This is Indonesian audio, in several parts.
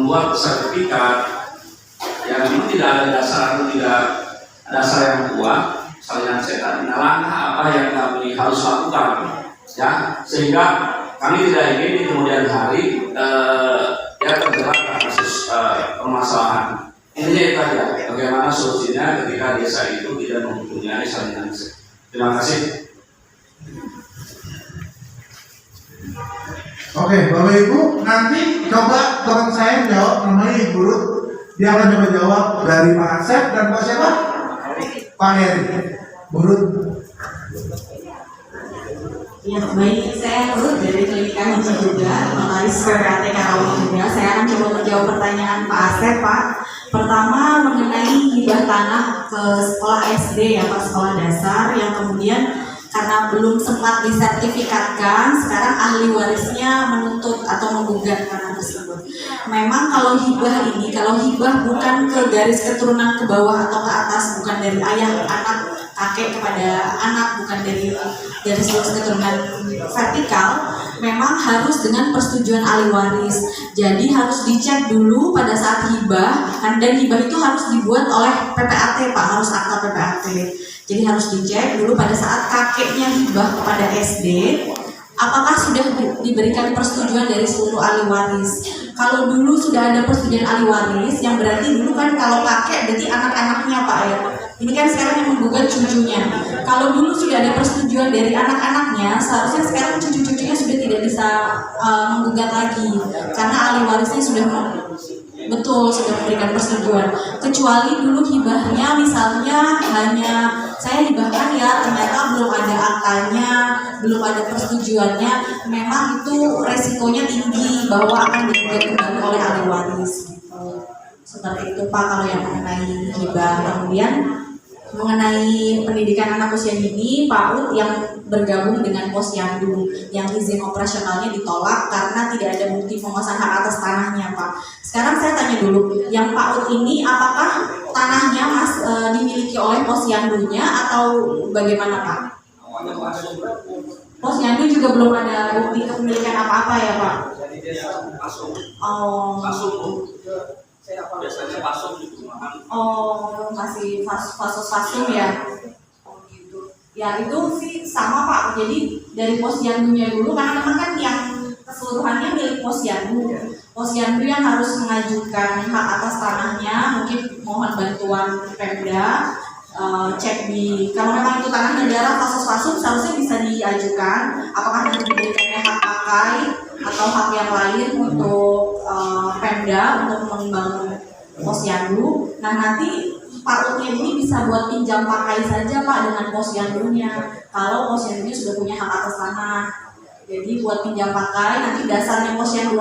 membuat sertifikat yang memang tidak ada dasar atau tidak dasar yang kuat salinan setan. Nah, langkah apa yang kami harus lakukan ya, sehingga kami tidak ingin di kemudian hari ya terjerat kasus permasalahan. Ini itu aja, bagaimana solusinya ketika desa itu tidak mempunyai salinan setan. Terima kasih. Oke, Bapak Ibu, nanti coba teman saya jawab, namanya Ibu Ruth. Dia akan coba jawab dari Pak Asep dan Pak siapa? Pak Heri. Bu Ruth. Ya, baik, saya Ruth dari Klinik Hiji juga, notaris PPAT Karawang juga. Saya akan coba menjawab pertanyaan Pak Asep, Pak. Pertama mengenai hibah tanah ke sekolah SD ya, Pak, sekolah dasar yang kemudian karena belum sempat disertifikatkan, sekarang ahli warisnya menuntut atau menggugat tanah tersebut. Memang kalau hibah ini, kalau hibah bukan ke garis keturunan ke bawah atau ke atas, bukan dari ayah ke anak, kakek kepada anak, bukan dari garis lurus keturunan vertikal, memang harus dengan persetujuan ahli waris. Jadi harus dicek dulu pada saat hibah, dan hibah itu harus dibuat oleh PPAT, Pak, harus akta PPAT. Jadi harus dicek dulu pada saat kakeknya hibah kepada SD, apakah sudah diberikan persetujuan dari seluruh ahli waris. Kalau dulu sudah ada persetujuan ahli waris, yang berarti dulu kan kalau kakek berarti anak-anaknya, Pak, ya. Ini kan sekarang yang menggugat cucunya. Kalau dulu sudah ada persetujuan dari anak-anaknya, seharusnya sekarang cucu-cucunya sudah tidak bisa menggugat lagi, karena ahli warisnya sudah betul sudah memberikan persetujuan. Kecuali dulu hibahnya misalnya hanya saya hibahkan ya, ternyata belum ada aktanya, belum ada persetujuannya, memang itu resikonya tinggi bahwa akan digugat kembali oleh ahli waris. Seperti itu, Pak, kalau yang mengenai hibah. Kemudian mengenai pendidikan anak usia dini, Pak Ut yang bergabung dengan Posyandu yang izin operasionalnya ditolak karena tidak ada bukti penguasaan hak atas tanahnya, Pak. Sekarang saya tanya dulu, yang Pak Ut ini apakah tanahnya dimiliki oleh Posyandunya atau bagaimana, Pak? Posyandu juga belum ada bukti kepemilikan apa-apa ya, Pak? Oh. Biasanya pasung di perumahan. Oh, masih fasum ya. Oh gitu. Ya itu sih sama, Pak. Jadi dari Posyandunya dulu, karena memang kan yang keseluruhannya milik Posyandu. Posyandu yang harus mengajukan hak atas tanahnya, mungkin mohon bantuan Pemda, cek di, kalau memang itu tanah negara fasum seharusnya bisa diajukan apakah nanti diberikannya hak pakai atau hak yang lain untuk Pemda untuk membangun Posyandu. Nah, nanti Pak Utnya ini bisa buat pinjam pakai saja, Pak, dengan Posyandunya kalau Posyandunya sudah punya hak atas tanah. Jadi buat pinjam pakai, nanti dasarnya Posyandu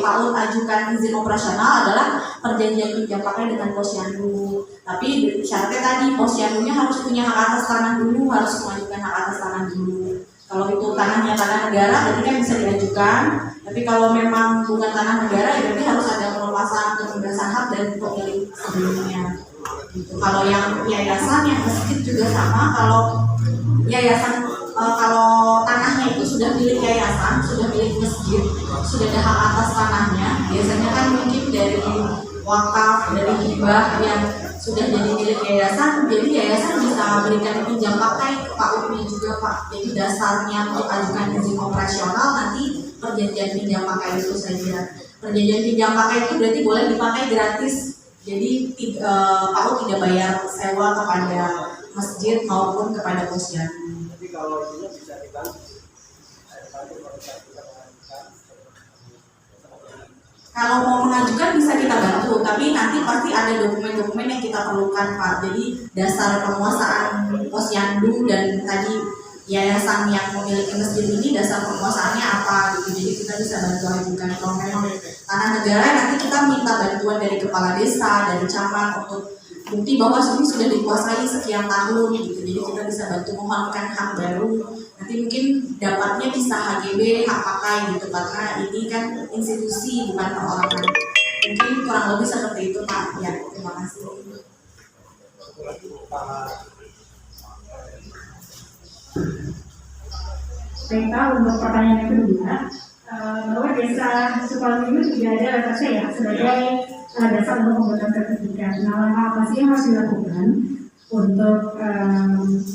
Pak Ut ajukan izin operasional adalah perjanjian pinjam pakai dengan Posyandu. Tapi syaratnya tadi Posyandunya harus punya hak atas tanah dulu, harus mengajukan hak atas tanah dulu. Kalau itu tanahnya tanah negara, berarti kan bisa diajukan. Tapi kalau memang bukan tanah negara, berarti harus ada pelepasan kebebasan hak dari pemilik sebelumnya. Gitu. Kalau yang yayasan, yang masjid juga sama. Kalau yayasan, kalau tanahnya itu sudah milik yayasan, sudah milik masjid, sudah ada hak atas tanahnya. Biasanya kan mungkin dari wakaf, dari hibah yang sudah jadi milik yayasan, jadi yayasan bisa berikan pinjam pakai ke Pak Umi juga, Pak. Jadi dasarnya untuk ajukan izin operasional nanti perjanjian pinjam pakai itu saja. Perjanjian pinjam pakai itu berarti boleh dipakai gratis. Jadi Pak U tidak bayar sewa kepada masjid maupun kepada Posyandu. Tapi kalau itu bisa dibantu. Kalau mau mengajukan bisa kita bantu, tapi nanti pasti ada dokumen-dokumen yang kita perlukan, Pak. Jadi dasar penguasaan Posyandu dan tadi yayasan yang memiliki masjid ini dasar penguasaannya apa gitu. Jadi kita bisa bantu ajukan. Kalau memang tanah negara, nanti kita minta bantuan dari kepala desa, dari camat untuk bukti bahwa ini sudah dikuasai sekian tahun gitu. Jadi kita bisa bantu memohonkan hak baru. Nanti mungkin dapatnya bisa HGB, hak pakai gitu, karena ini kan institusi bukan perorangan. Mungkin kurang lebih seperti itu, Pak. Ya, terima kasih. Baik, Pak, untuk pertanyaan yang kedua, bahwa desa Sukawati itu tidak ada letter C ya sebagai dasar untuk pembuatan sertifikat. Nah, langkah apa sih yang harus dilakukan untuk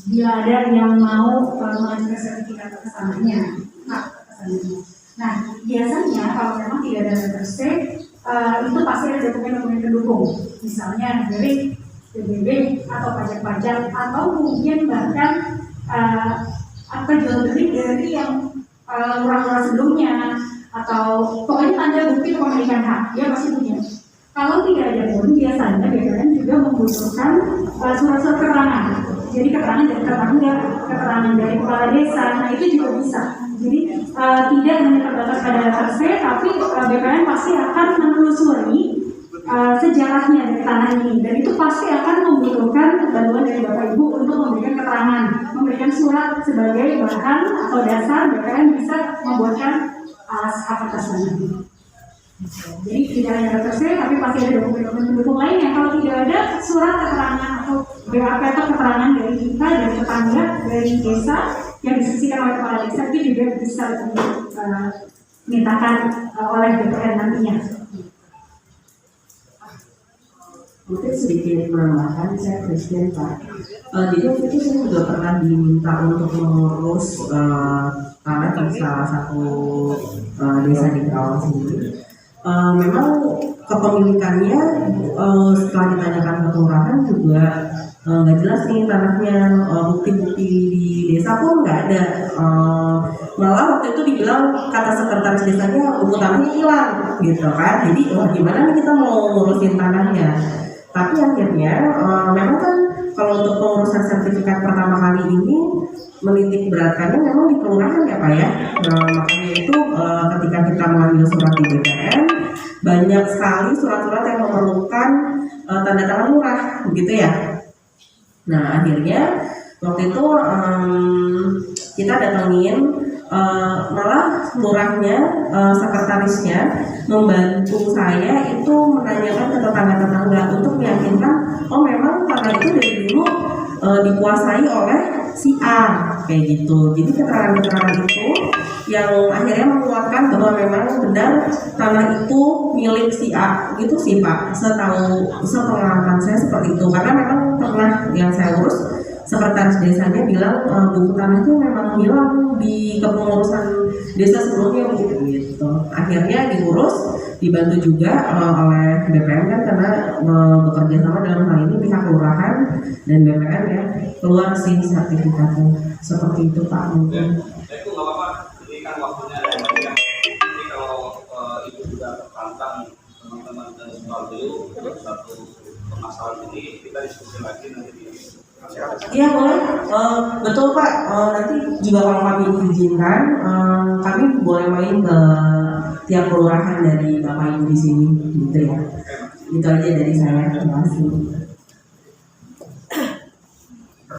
bila ada yang mau mengajukan sertifikat kesananya? Nah, biasanya kalau memang tidak ada letter C, itu pasti ada dokumen-dokumen pendukung, misalnya dari PBB atau pajak-pajak atau mungkin bahkan apa jual beli dari yang lurah-lurah sebelumnya atau pokoknya tanda bukti kepemilikan hak dia pasti punya. Kalau tidak ada pun biasanya BPN juga membutuhkan surat-surat keterangan. Jadi keterangan dari tetangga, keterangan dari kepala desa, nah itu juga bisa. Jadi tidak hanya terbatas pada letter C, tapi BPN pasti akan menelusuri sejarahnya dari tanah ini, dan itu pasti akan membutuhkan bantuan dari Bapak Ibu untuk memberikan keterangan, memberikan surat sebagai bahan atau dasar BPN bisa membuatkan alas hak atas tanah. Jadi tidak hanya letter C, tapi pasti ada dokumen-dokumen pendukung lainnya. Kalau tidak ada surat keterangan atau BAP atau keterangan dari kita, dari tetangga, dari desa yang disaksikan oleh kepala desa, itu juga bisa dimintakan oleh BPN nantinya. Mungkin sedikit menambahkan, saya Christian Pak. Jadi waktu itu saya juga pernah diminta untuk mengurus tanah di salah satu desa di Kerawang sendiri. Memang kepemilikannya setelah ditanyakan ke kelurahan juga nggak jelas nih tanahnya, bukti-bukti di desa pun nggak ada. Malah waktu itu dibilang kata sekretaris desanya buku tanahnya hilang gitu kan. Jadi gimana nih kita mau ngurusin tanahnya? Tapi akhirnya memang kan kalau untuk pengurusan sertifikat pertama kali ini menitik beratkannya memang di kelurahan ya Pak ya. Makanya itu ketika kita mengambil surat di BPN, banyak sekali surat-surat yang memerlukan tanda tangan lurah begitu ya. Nah akhirnya waktu itu kita datangin malah lurahnya, sekretarisnya membantu saya itu menanyakan ke tetangga-tetangga untuk meyakinkan oh memang tanah itu dari dulu dikuasai oleh si A kayak gitu. Jadi keterangan-keterangan itu yang akhirnya menguatkan bahwa memang benar tanah itu milik si A gitu sih Pak. Sepengalaman saya seperti itu, karena memang pernah yang saya urus sekretaris desanya bilang buku tanah itu memang hilang di kepengurusan desa sebelumnya gitu. Akhirnya diurus, dibantu juga oleh BPN kan, karena bekerja sama dalam hal ini pihak kelurahan dan BPN ya, keluar sih sertifikatnya seperti itu Pak mungkin. Itu nggak apa-apa, berikan waktunya ada yang banyak. Jadi kalau itu juga tertantang teman-teman dari Sukarjo untuk satu permasalahan ini, kita diskusi lagi nanti di Iya boleh, betul Pak. Nanti juga kalau kami diizinkan, kami boleh main ke tiap kelurahan dari Bapak Ibu di sini, gitu ya. Itu aja dari saya. Terima kasih.